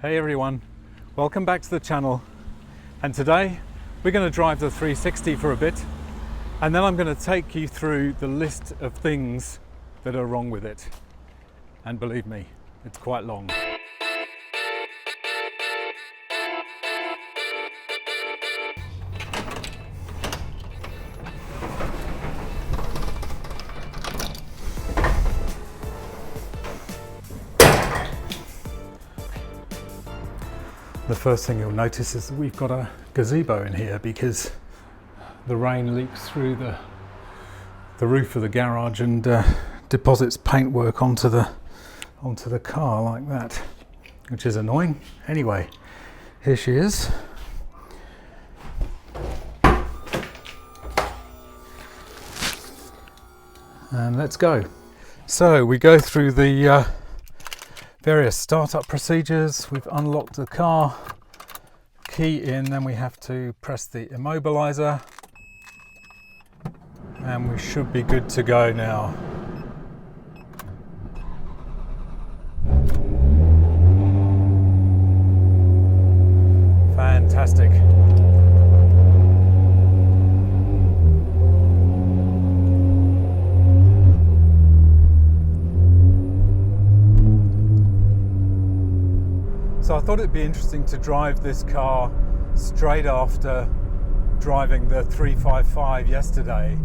Hey everyone, welcome back to the channel, and today we're going to drive the 360 for a bit, and then I'm going to take you through the list of things that are wrong with it, and believe me, it's quite long. The first thing you'll notice is that we've got a gazebo in here because the rain leaks through the roof of the garage and deposits paintwork onto the car like that, which is annoying. Anyway, here she is. And let's go. So we go through the various startup procedures. We've unlocked the car, key in, then we have to press the immobilizer, and we should be good to go now. Fantastic. So I thought it'd be interesting to drive this car straight after driving the 355 yesterday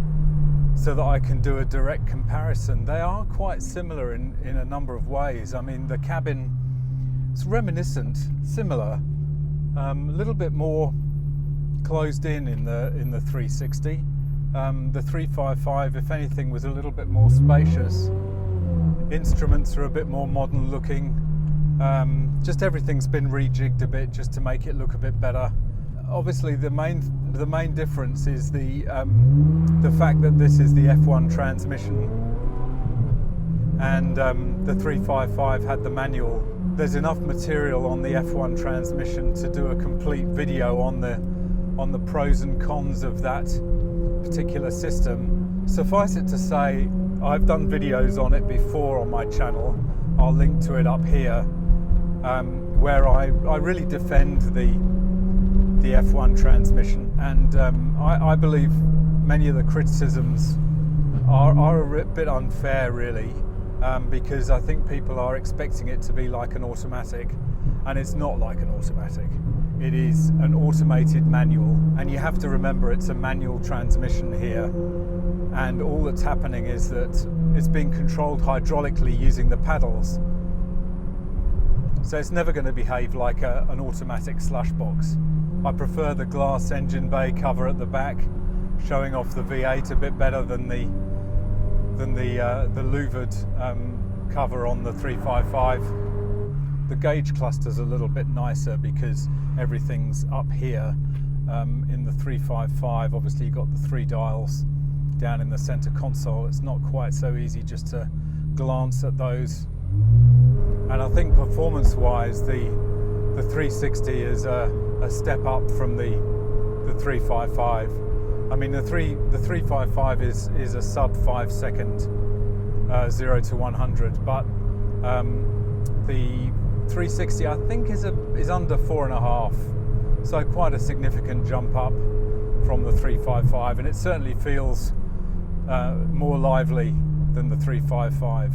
so that I can do a direct comparison. They are quite similar in a number of ways. I mean, the cabin is reminiscent, similar, a little bit more closed in the 360. The 355, if anything, was a little bit more spacious. Instruments are a bit more modern looking. Just everything's been rejigged a bit just to make it look a bit better. Obviously, the main difference is the fact that this is the F1 transmission, and the 355 had the manual. There's enough material on the F1 transmission to do a complete video on the pros and cons of that particular system. Suffice it to say, I've done videos on it before on my channel. I'll link to it up here, where I really defend the F1 transmission, and I believe many of the criticisms are a bit unfair, really, because I think people are expecting it to be like an automatic, and it's not like an automatic. It is an automated manual, and you have to remember it's a manual transmission here, and all that's happening is that it's being controlled hydraulically using the paddles. So it's never going to behave like an automatic slush box. I prefer the glass engine bay cover at the back, showing off the V8 a bit better than the louvered cover on the 355. The gauge cluster's a little bit nicer because everything's up here. In the 355, obviously you've got the 3 dials down in the center console. It's not quite so easy just to glance at those. And I think performance-wise, the 360 is a step up from the 355. I mean, the 355 is a sub 5 second 0 to 100, but the 360 I think is under 4.5, so quite a significant jump up from the 355, and it certainly feels more lively than the 355.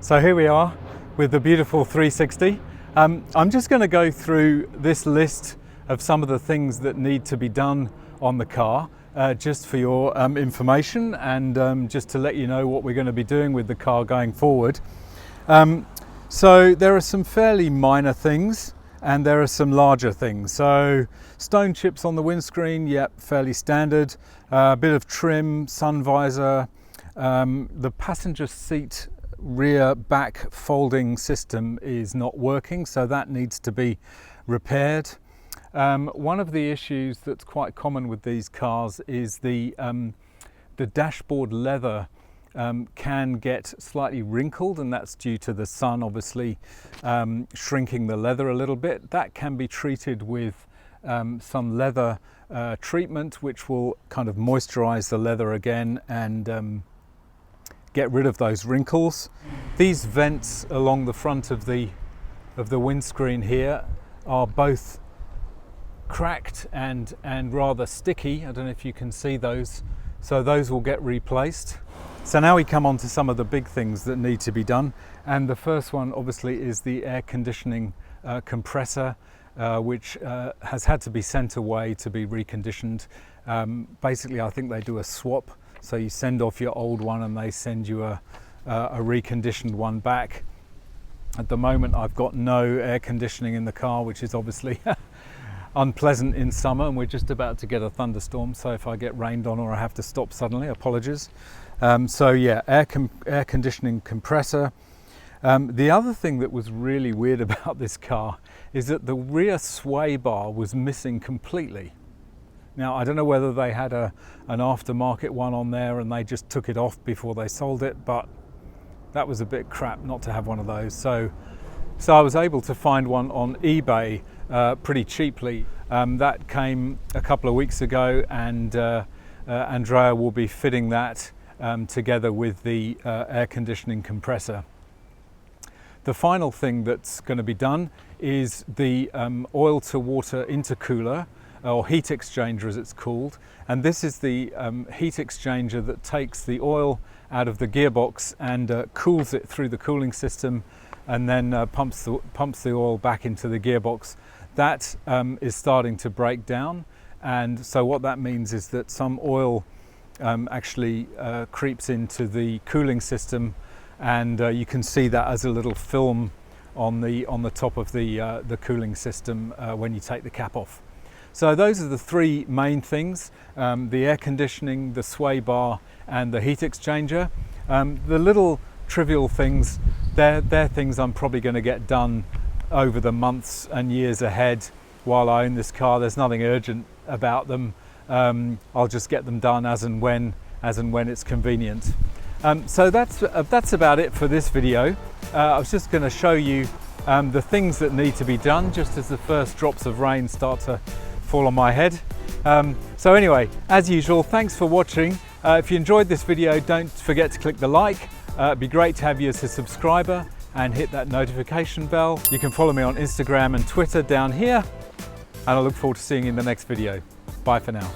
So here we are with the beautiful 360. I'm just going to go through this list of some of the things that need to be done on the car, just for your information, and just to let you know what we're going to be doing with the car going forward. So there are some fairly minor things, and there are some larger things. So stone chips on the windscreen, yep, fairly standard. A bit of trim, sun visor, the passenger seat rear back folding system is not working, so that needs to be repaired. One of the issues that's quite common with these cars is the dashboard leather can get slightly wrinkled, and that's due to the sun obviously shrinking the leather a little bit. That can be treated with some leather treatment, which will kind of moisturize the leather again and get rid of those wrinkles. These vents along the front of the of the windscreen here are both cracked and rather sticky. I don't know if you can see those, so those will get replaced. So now we come on to some of the big things that need to be done, and the first one obviously is the air conditioning compressor, which has had to be sent away to be reconditioned. Basically, I think they do a swap, so you send off your old one and they send you a reconditioned one back. At the moment I've got no air conditioning in the car, which is obviously unpleasant in summer, and we're just about to get a thunderstorm, so if I get rained on or I have to stop suddenly, apologies. So yeah, air conditioning compressor. The other thing that was really weird about this car is that the rear sway bar was missing completely. Now, I don't know whether they had an aftermarket one on there and they just took it off before they sold it, but that was a bit crap not to have one of those. So I was able to find one on eBay pretty cheaply. That came a couple of weeks ago, and Andrea will be fitting that together with the air conditioning compressor. The final thing that's going to be done is the oil to water intercooler, or heat exchanger as it's called, and this is the heat exchanger that takes the oil out of the gearbox and cools it through the cooling system, and then pumps the oil back into the gearbox. That is starting to break down, and so what that means is that some oil actually creeps into the cooling system, and you can see that as a little film on the top of the cooling system when you take the cap off. So those are the three main things: the air conditioning, the sway bar, and the heat exchanger. The little trivial things, they're things I'm probably going to get done over the months and years ahead while I own this car. There's nothing urgent about them. I'll just get them done as and when it's convenient. So that's about it for this video. I was just going to show you the things that need to be done just as the first drops of rain start to fall on my head. So anyway, as usual, thanks for watching. If you enjoyed this video, don't forget to click the like. It'd be great to have you as a subscriber and hit that notification bell. You can follow me on Instagram and Twitter down here, and I look forward to seeing you in the next video. Bye for now.